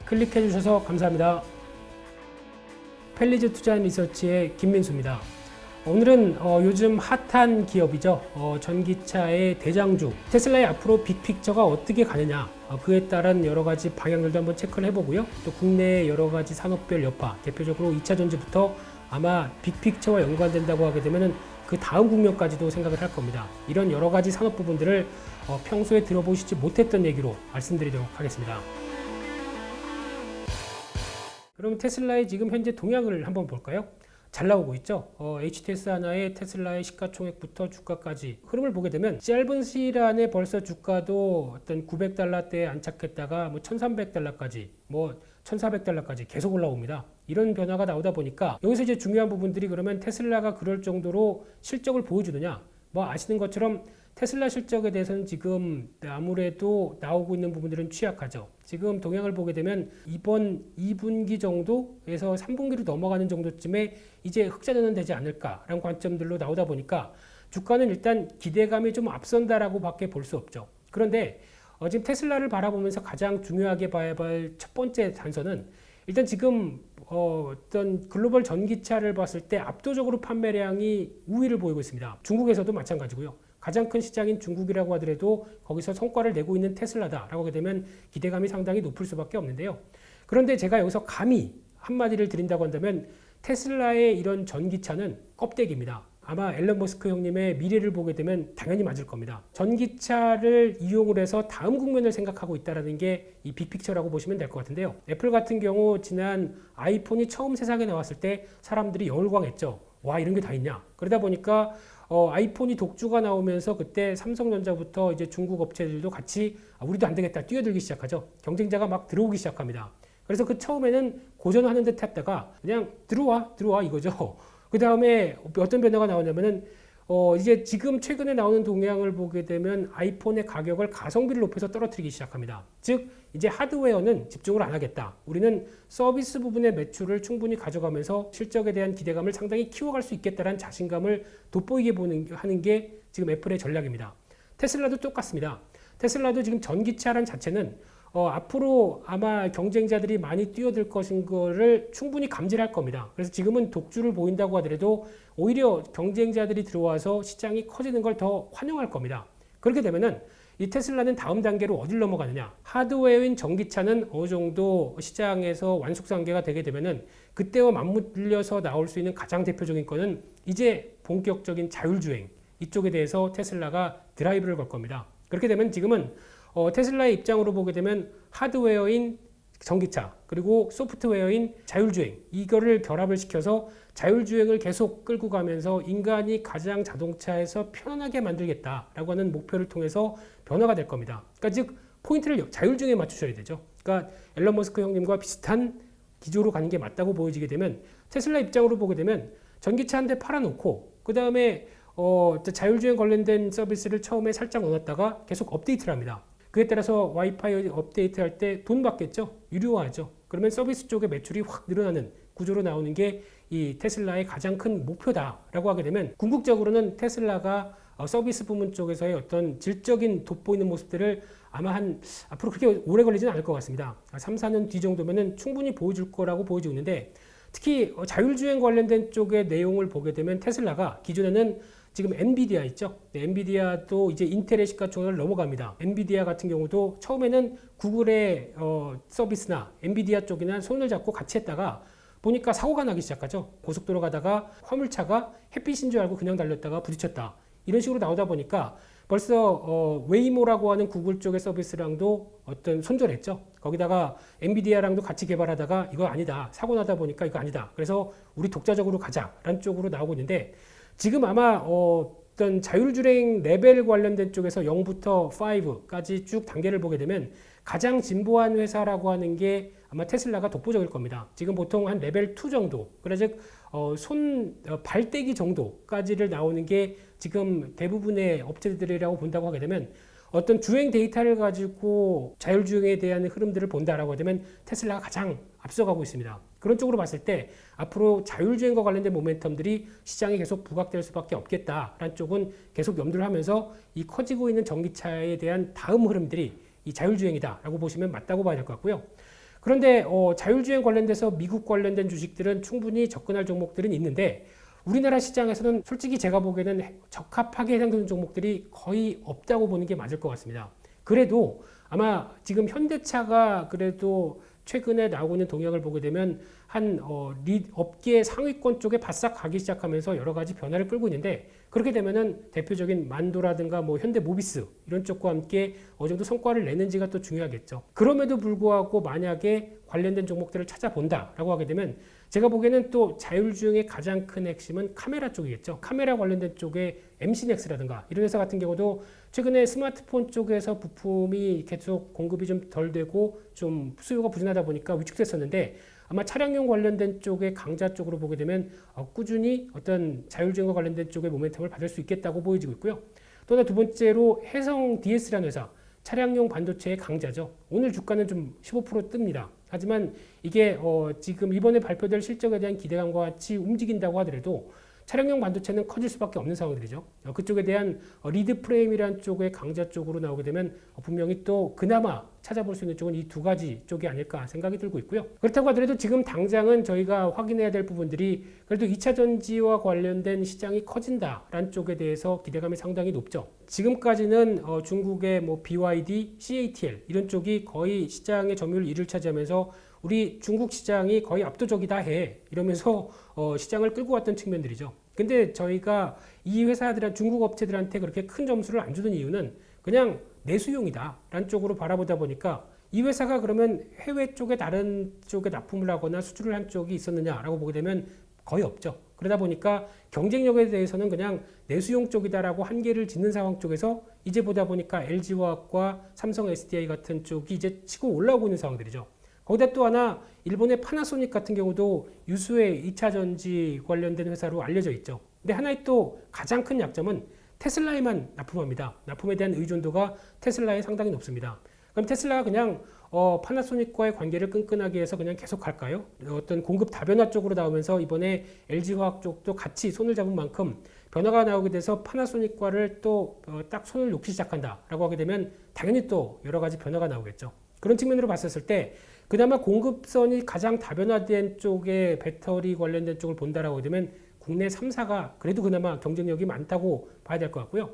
클릭해 주셔서 감사합니다. 펠리즈 투자 앤 리서치의 김민수입니다. 오늘은 요즘 핫한 기업이죠. 전기차의 대장주 테슬라의 앞으로 빅픽처가 어떻게 가느냐, 그에 따른 여러 가지 방향들도 한번 체크를 해보고요. 또 국내의 여러 가지 산업별 여파, 대표적으로 2차 전지부터 아마 빅픽처와 연관된다고 하게 되면은 그 다음 국면까지도 생각을 할 겁니다. 이런 여러 가지 산업 부분들을 평소에 들어보시지 못했던 얘기로 말씀드리도록 하겠습니다. 그럼 테슬라의 지금 현재 동향을 한번 볼까요? 잘 나오고 있죠. HTS 하나의 테슬라의 시가총액부터 주가까지 흐름을 보게 되면 짧은 시일 안에 벌써 주가도 어떤 900달러대에 안착했다가 1300달러까지 1400달러까지 계속 올라옵니다. 이런 변화가 나오다 보니까 여기서 이제 중요한 부분들이, 그러면 테슬라가 그럴 정도로 실적을 보여주느냐, 아시는 것처럼 테슬라 실적에 대해서는 지금 아무래도 나오고 있는 부분들은 취약하죠. 지금 동향을 보게 되면 이번 2분기 정도에서 3분기로 넘어가는 정도쯤에 이제 흑자전환 되지 않을까라는 관점들로 나오다 보니까 주가는 일단 기대감이 좀 앞선다라고 밖에 볼 수 없죠. 그런데 지금 테슬라를 바라보면서 가장 중요하게 봐야 할 첫 번째 단서는, 일단 지금 어떤 글로벌 전기차를 봤을 때 압도적으로 판매량이 우위를 보이고 있습니다. 중국에서도 마찬가지고요. 가장 큰 시장인 중국이라고 하더라도 거기서 성과를 내고 있는 테슬라다라고 하게 되면 기대감이 상당히 높을 수밖에 없는데요. 그런데 제가 여기서 감히 한마디를 드린다고 한다면 테슬라의 이런 전기차는 껍데기입니다. 아마 앨런 머스크 형님의 미래를 보게 되면 당연히 맞을 겁니다. 전기차를 이용을 해서 다음 국면을 생각하고 있다는 게 이 빅픽처라고 보시면 될 것 같은데요. 애플 같은 경우 지난 아이폰이 처음 세상에 나왔을 때 사람들이 열광했죠. 와, 이런 게 다 있냐. 그러다 보니까 아이폰이 독주가 나오면서 그때 삼성전자부터 이제 중국 업체들도 같이 우리도 안 되겠다 뛰어들기 시작하죠. 경쟁자가 막 들어오기 시작합니다. 그래서 그 처음에는 고전하는 듯 했다가 그냥 들어와 이거죠. 그 다음에 어떤 변화가 나오냐면은 이제 지금 최근에 나오는 동향을 보게 되면 아이폰의 가격을 가성비를 높여서 떨어뜨리기 시작합니다. 즉 이제 하드웨어는 집중을 안 하겠다. 우리는 서비스 부분의 매출을 충분히 가져가면서 실적에 대한 기대감을 상당히 키워갈 수 있겠다라는 자신감을 돋보이게 하는 게 지금 애플의 전략입니다. 테슬라도 똑같습니다. 테슬라도 지금 전기차라는 자체는 앞으로 아마 경쟁자들이 많이 뛰어들 것인 거를 충분히 감지를 할 겁니다. 그래서 지금은 독주를 보인다고 하더라도 오히려 경쟁자들이 들어와서 시장이 커지는 걸 더 환영할 겁니다. 그렇게 되면은 이 테슬라는 다음 단계로 어딜 넘어가느냐, 하드웨어인 전기차는 어느 정도 시장에서 완숙상계가 되게 되면은 그때와 맞물려서 나올 수 있는 가장 대표적인 거는 이제 본격적인 자율주행, 이쪽에 대해서 테슬라가 드라이브를 걸 겁니다. 그렇게 되면 지금은 테슬라의 입장으로 보게 되면 하드웨어인 전기차 그리고 소프트웨어인 자율주행, 이거를 결합을 시켜서 자율주행을 계속 끌고 가면서 인간이 가장 자동차에서 편안하게 만들겠다라고 하는 목표를 통해서 변화가 될 겁니다. 그러니까 즉 포인트를 자율주행에 맞추셔야 되죠. 그러니까 앨런 머스크 형님과 비슷한 기조로 가는 게 맞다고 보여지게 되면 테슬라 입장으로 보게 되면 전기차 한 대 팔아놓고 그 다음에 자율주행 관련된 서비스를 처음에 살짝 넣었다가 계속 업데이트를 합니다. 그에 따라서 와이파이 업데이트할 때 돈 받겠죠? 유료화하죠. 그러면 서비스 쪽에 매출이 확 늘어나는 구조로 나오는 게 이 테슬라의 가장 큰 목표다라고 하게 되면 궁극적으로는 테슬라가 서비스 부문 쪽에서의 어떤 질적인 돋보이는 모습들을 아마 앞으로 그렇게 오래 걸리지는 않을 것 같습니다. 3, 4년 뒤 정도면은 충분히 보여줄 거라고 보여지고 있는데, 특히 자율주행 관련된 쪽의 내용을 보게 되면 테슬라가 기존에는 지금 엔비디아 있죠. 네, 엔비디아도 이제 인텔의 시가총액을 넘어갑니다. 엔비디아 같은 경우도 처음에는 구글의 서비스나 엔비디아 쪽이나 손을 잡고 같이 했다가 보니까 사고가 나기 시작하죠. 고속도로 가다가 화물차가 햇빛인 줄 알고 그냥 달렸다가 부딪혔다. 이런 식으로 나오다 보니까 벌써 웨이모라고 하는 구글 쪽의 서비스랑도 어떤 손절했죠. 거기다가 엔비디아랑도 같이 개발하다가 이거 아니다. 사고 나다 보니까 이거 아니다. 그래서 우리 독자적으로 가자라는 쪽으로 나오고 있는데, 지금 아마 어떤 자율주행 레벨 관련된 쪽에서 0부터 5까지 쭉 단계를 보게 되면 가장 진보한 회사라고 하는 게 아마 테슬라가 독보적일 겁니다. 지금 보통 한 레벨 2 정도, 그래서 발대기 정도까지를 나오는 게 지금 대부분의 업체들이라고 본다고 하게 되면, 어떤 주행 데이터를 가지고 자율주행에 대한 흐름들을 본다라고 하면 테슬라가 가장 앞서가고 있습니다. 그런 쪽으로 봤을 때 앞으로 자율주행과 관련된 모멘텀들이 시장에 계속 부각될 수밖에 없겠다라는 쪽은 계속 염두를 하면서 이 커지고 있는 전기차에 대한 다음 흐름들이 이 자율주행이다라고 보시면 맞다고 봐야 될 것 같고요. 그런데 자율주행 관련돼서 미국 관련된 주식들은 충분히 접근할 종목들은 있는데 우리나라 시장에서는 솔직히 제가 보기에는 적합하게 해당되는 종목들이 거의 없다고 보는 게 맞을 것 같습니다. 그래도 아마 지금 현대차가 그래도 최근에 나오고 있는 동향을 보게 되면 업계 상위권 쪽에 바싹 가기 시작하면서 여러 가지 변화를 끌고 있는데 그렇게 되면은 대표적인 만도라든가 뭐 현대모비스 이런 쪽과 함께 어느 정도 성과를 내는지가 또 중요하겠죠. 그럼에도 불구하고 만약에 관련된 종목들을 찾아본다라고 하게 되면 제가 보기에는 또 자율주행의 가장 큰 핵심은 카메라 쪽이겠죠. 카메라 관련된 쪽에 MC넥스라든가 이런 회사 같은 경우도 최근에 스마트폰 쪽에서 부품이 계속 공급이 좀 덜 되고 좀 수요가 부진하다 보니까 위축됐었는데 아마 차량용 관련된 쪽의 강자 쪽으로 보게 되면 꾸준히 어떤 자율주행과 관련된 쪽의 모멘텀을 받을 수 있겠다고 보여지고 있고요. 또 하나 두 번째로 해성 DS라는 회사, 차량용 반도체의 강자죠. 오늘 주가는 좀 15% 뜹니다. 하지만 이게 지금 이번에 발표될 실적에 대한 기대감과 같이 움직인다고 하더라도 차량용 반도체는 커질 수밖에 없는 상황들이죠. 그쪽에 대한 리드 프레임이라는 쪽의 강자 쪽으로 나오게 되면 분명히 또 그나마 찾아볼 수 있는 쪽은 이 두 가지 쪽이 아닐까 생각이 들고 있고요. 그렇다고 하더라도 지금 당장은 저희가 확인해야 될 부분들이 그래도 2차 전지와 관련된 시장이 커진다라는 쪽에 대해서 기대감이 상당히 높죠. 지금까지는 중국의 뭐 BYD, CATL 이런 쪽이 거의 시장의 점유율 1위를 차지하면서 우리 중국 시장이 거의 압도적이다 해 이러면서 시장을 끌고 왔던 측면들이죠. 근데 저희가 이 회사들한 중국 업체들한테 그렇게 큰 점수를 안 주는 이유는 그냥 내수용이다 라는 쪽으로 바라보다 보니까 이 회사가 그러면 해외 쪽에 다른 쪽에 납품을 하거나 수출을 한 쪽이 있었느냐라고 보게 되면 거의 없죠. 그러다 보니까 경쟁력에 대해서는 그냥 내수용 쪽이다라고 한계를 짓는 상황 쪽에서 이제 보다 보니까 LG화학과 삼성 SDI 같은 쪽이 이제 치고 올라오고 있는 상황들이죠. 거기다 또 하나 일본의 파나소닉 같은 경우도 유수의 2차 전지 관련된 회사로 알려져 있죠. 근데 하나의 또 가장 큰 약점은 테슬라에만 납품합니다. 납품에 대한 의존도가 테슬라에 상당히 높습니다. 그럼 테슬라가 그냥 파나소닉과의 관계를 끈끈하게 해서 그냥 계속 갈까요? 어떤 공급 다변화 쪽으로 나오면서 이번에 LG화학 쪽도 같이 손을 잡은 만큼 변화가 나오게 돼서 파나소닉과를 또 딱 손을 놓기 시작한다라고 하게 되면 당연히 또 여러 가지 변화가 나오겠죠. 그런 측면으로 봤었을 때 그나마 공급선이 가장 다변화된 쪽의 배터리 관련된 쪽을 본다라고 되면 국내 3사가 그래도 그나마 경쟁력이 많다고 봐야 될 것 같고요.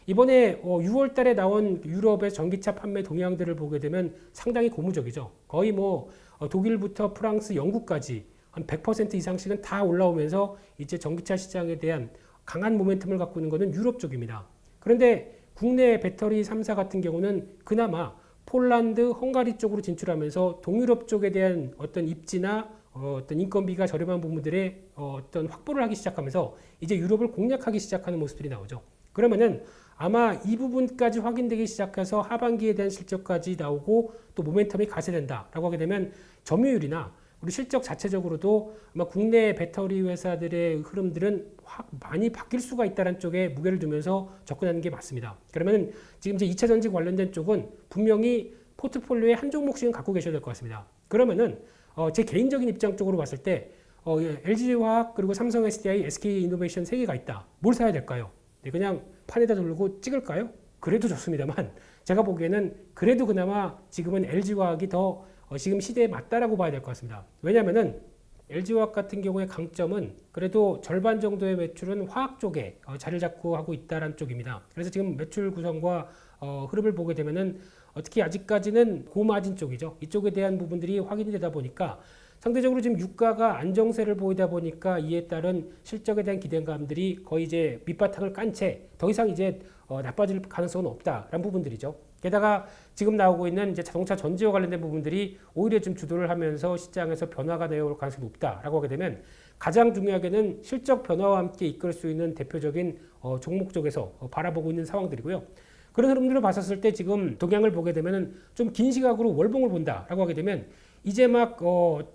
이번에 6월 달에 나온 유럽의 전기차 판매 동향들을 보게 되면 상당히 고무적이죠. 거의 뭐 독일부터 프랑스, 영국까지 한 100% 이상씩은 다 올라오면서 이제 전기차 시장에 대한 강한 모멘텀을 갖고 있는 것은 유럽 쪽입니다. 그런데 국내 배터리 3사 같은 경우는 그나마 폴란드, 헝가리 쪽으로 진출하면서 동유럽 쪽에 대한 어떤 입지나 어떤 인건비가 저렴한 부분들의 어떤 확보를 하기 시작하면서 이제 유럽을 공략하기 시작하는 모습들이 나오죠. 그러면은 아마 이 부분까지 확인되기 시작해서 하반기에 대한 실적까지 나오고 또 모멘텀이 가세된다라고 하게 되면 점유율이나 우리 실적 자체적으로도 아마 국내 배터리 회사들의 흐름들은 확 많이 바뀔 수가 있다는 쪽에 무게를 두면서 접근하는 게 맞습니다. 그러면 지금 이제 2차 전지 관련된 쪽은 분명히 포트폴리오에 한 종목씩은 갖고 계셔야 될 것 같습니다. 그러면은 제 개인적인 입장 쪽으로 봤을 때 LG화학 그리고 삼성 SDI, SK이노베이션 세 개가 있다. 뭘 사야 될까요? 그냥 판에다 두르고 찍을까요? 그래도 좋습니다만 제가 보기에는 그래도 그나마 지금은 LG화학이 더 지금 시대에 맞다라고 봐야 될 것 같습니다. 왜냐하면은 LG화학 같은 경우의 강점은 그래도 절반 정도의 매출은 화학 쪽에 자리를 잡고 하고 있다는 쪽입니다. 그래서 지금 매출 구성과 흐름을 보게 되면은 특히 아직까지는 고마진 쪽이죠. 이쪽에 대한 부분들이 확인이 되다 보니까 상대적으로 지금 유가가 안정세를 보이다 보니까 이에 따른 실적에 대한 기대감들이 거의 이제 밑바탕을 깐 채 더 이상 이제 나빠질 가능성은 없다라는 부분들이죠. 게다가 지금 나오고 있는 이제 자동차 전지와 관련된 부분들이 오히려 좀 주도를 하면서 시장에서 변화가 내어올 가능성이 높다라고 하게 되면 가장 중요하게는 실적 변화와 함께 이끌 수 있는 대표적인 종목 쪽에서 바라보고 있는 상황들이고요. 그런 흐름들을 봤었을 때 지금 동향을 보게 되면 좀 긴 시각으로 월봉을 본다라고 하게 되면 이제 막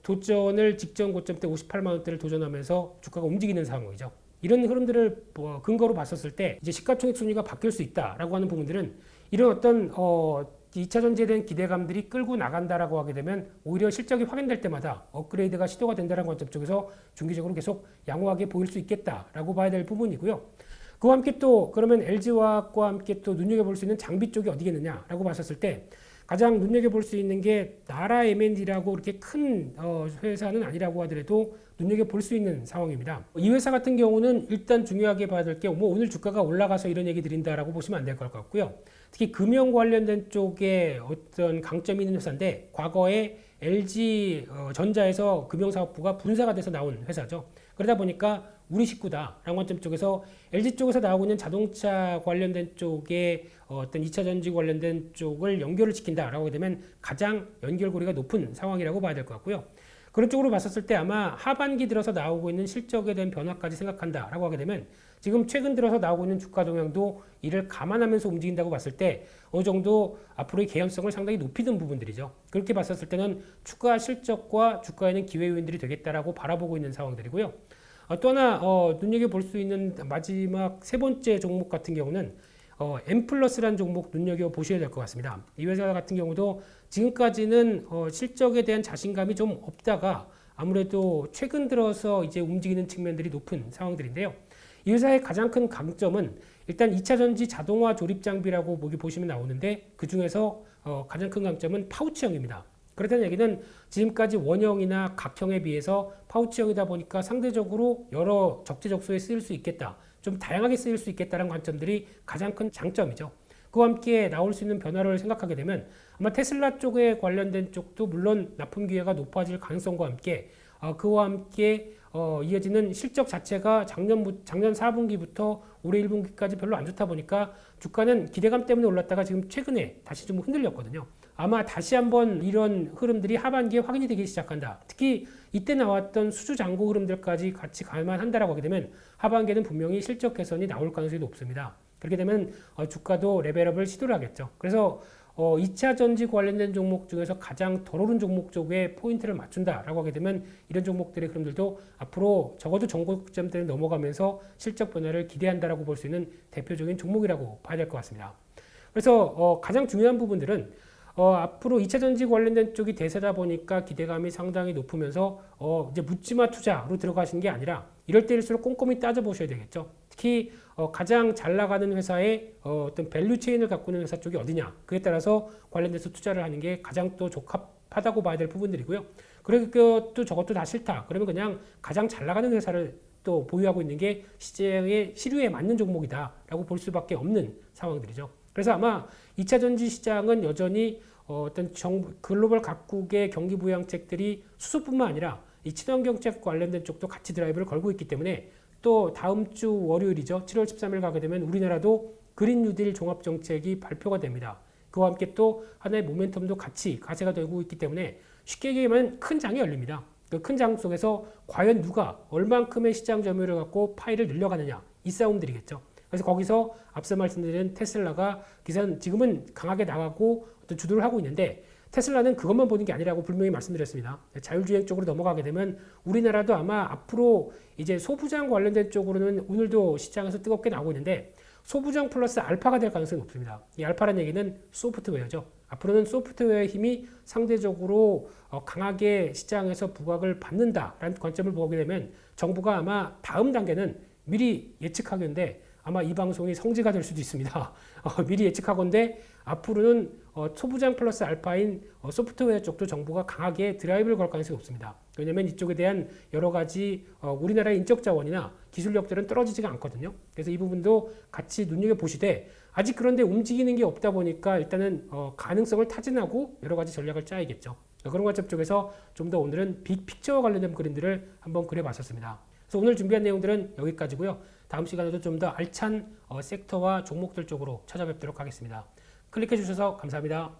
도전을 직전 고점 때 58만 원대를 도전하면서 주가가 움직이는 상황이죠. 이런 흐름들을 근거로 봤었을 때 이제 시가총액 순위가 바뀔 수 있다라고 하는 부분들은 이런 어떤 2차 전지에 대한 기대감들이 끌고 나간다라고 하게 되면 오히려 실적이 확인될 때마다 업그레이드가 시도가 된다는 관점 쪽에서 중기적으로 계속 양호하게 보일 수 있겠다라고 봐야 될 부분이고요. 그와 함께 또 그러면 LG화학과 함께 또 눈여겨볼 수 있는 장비 쪽이 어디겠느냐라고 봤었을 때 가장 눈여겨볼 수 있는 게 나라 M&D라고 그렇게 큰 회사는 아니라고 하더라도 눈여겨볼 수 있는 상황입니다. 이 회사 같은 경우는 일단 중요하게 봐야 될 게 오늘 주가가 올라가서 이런 얘기 드린다라고 보시면 안 될 것 같고요. 특히 금융 관련된 쪽에 어떤 강점이 있는 회사인데 과거에 LG 전자에서 금융사업부가 분사가 돼서 나온 회사죠. 그러다 보니까 우리 식구다라는 관점 쪽에서 LG 쪽에서 나오고 있는 자동차 관련된 쪽에 어떤 2차 전지 관련된 쪽을 연결을 시킨다라고 하게 되면 가장 연결고리가 높은 상황이라고 봐야 될 것 같고요. 그런 쪽으로 봤었을 때 아마 하반기 들어서 나오고 있는 실적에 대한 변화까지 생각한다라고 하게 되면 지금 최근 들어서 나오고 있는 주가 동향도 이를 감안하면서 움직인다고 봤을 때 어느 정도 앞으로의 개연성을 상당히 높이는 부분들이죠. 그렇게 봤었을 때는 추가 실적과 주가에는 기회 요인들이 되겠다라고 바라보고 있는 상황들이고요. 또 하나 눈여겨볼 수 있는 마지막 세 번째 종목 같은 경우는 M+라는 종목 눈여겨보셔야 될 것 같습니다. 이 회사 같은 경우도 지금까지는 실적에 대한 자신감이 좀 없다가 아무래도 최근 들어서 이제 움직이는 측면들이 높은 상황들인데요. 이 회사의 가장 큰 강점은 일단 2차 전지 자동화 조립 장비라고 보시면 나오는데 그 중에서 가장 큰 강점은 파우치형입니다. 그렇다는 얘기는 지금까지 원형이나 각형에 비해서 파우치형이다 보니까 상대적으로 여러 적재적소에 쓰일 수 있겠다. 좀 다양하게 쓰일 수 있겠다는 관점들이 가장 큰 장점이죠. 그와 함께 나올 수 있는 변화를 생각하게 되면 아마 테슬라 쪽에 관련된 쪽도 물론 납품 기회가 높아질 가능성과 함께 그와 함께 이어지는 실적 자체가 작년 4분기부터 올해 1분기까지 별로 안 좋다 보니까 주가는 기대감 때문에 올랐다가 지금 최근에 다시 좀 흔들렸거든요. 아마 다시 한번 이런 흐름들이 하반기에 확인이 되기 시작한다. 특히 이때 나왔던 수주 잔고 흐름들까지 같이 감안한다라고 하게 되면 하반기에는 분명히 실적 개선이 나올 가능성이 높습니다. 그렇게 되면 주가도 레벨업을 시도를 하겠죠. 그래서 2차 전지 관련된 종목 중에서 가장 덜 오른 종목 쪽에 포인트를 맞춘다라고 하게 되면 이런 종목들의 흐름들도 앞으로 적어도 정고점대를 넘어가면서 실적 변화를 기대한다라고 볼 수 있는 대표적인 종목이라고 봐야 될 것 같습니다. 그래서 가장 중요한 부분들은 앞으로 2차 전지 관련된 쪽이 대세다 보니까 기대감이 상당히 높으면서 이제 묻지마 투자로 들어가시는 게 아니라 이럴 때일수록 꼼꼼히 따져보셔야 되겠죠. 특히 가장 잘 나가는 회사의 어떤 밸류 체인을 갖고 있는 회사 쪽이 어디냐 그에 따라서 관련돼서 투자를 하는 게 가장 또 적합하다고 봐야 될 부분들이고요. 그리고 또 저것도 다 싫다 그러면 그냥 가장 잘 나가는 회사를 또 보유하고 있는 게 시장의 시류에 맞는 종목이다라고 볼 수밖에 없는 상황들이죠. 그래서 아마 2차 전지 시장은 여전히 어떤 글로벌 각국의 경기 부양책들이 수소뿐만 아니라 이 친환경책 관련된 쪽도 같이 드라이브를 걸고 있기 때문에 또 다음 주 월요일이죠. 7월 13일 가게 되면 우리나라도 그린 뉴딜 종합정책이 발표가 됩니다. 그와 함께 또 하나의 모멘텀도 같이 가세가 되고 있기 때문에 쉽게 얘기하면 큰 장이 열립니다. 그 큰 장 속에서 과연 누가 얼만큼의 시장 점유율을 갖고 파이를 늘려가느냐 이 싸움들이겠죠. 그래서 거기서 앞서 말씀드린 테슬라가 기사는 지금은 강하게 나가고 어떤 주도를 하고 있는데 테슬라는 그것만 보는 게 아니라고 분명히 말씀드렸습니다. 자율주행 쪽으로 넘어가게 되면 우리나라도 아마 앞으로 이제 소부장 관련된 쪽으로는 오늘도 시장에서 뜨겁게 나오고 있는데 소부장 플러스 알파가 될 가능성이 높습니다. 이 알파라는 얘기는 소프트웨어죠. 앞으로는 소프트웨어의 힘이 상대적으로 강하게 시장에서 부각을 받는다라는 관점을 보게 되면 정부가 아마 다음 단계는 미리 예측하겠는데 아마 이 방송이 성지가 될 수도 있습니다. 미리 예측하건데 앞으로는 소부장 플러스 알파인 소프트웨어 쪽도 정부가 강하게 드라이브를 걸 가능성이 없습니다. 왜냐하면 이쪽에 대한 여러 가지 우리나라의 인적 자원이나 기술력들은 떨어지지가 않거든요. 그래서 이 부분도 같이 눈여겨보시되 아직 그런데 움직이는 게 없다 보니까 일단은 가능성을 타진하고 여러 가지 전략을 짜야겠죠. 그런 관점 쪽에서 좀 더 오늘은 빅픽처와 관련된 그림들을 한번 그려봤었습니다. 그래서 오늘 준비한 내용들은 여기까지고요. 다음 시간에도 좀 더 알찬 섹터와 종목들 쪽으로 찾아뵙도록 하겠습니다. 클릭해 주셔서 감사합니다.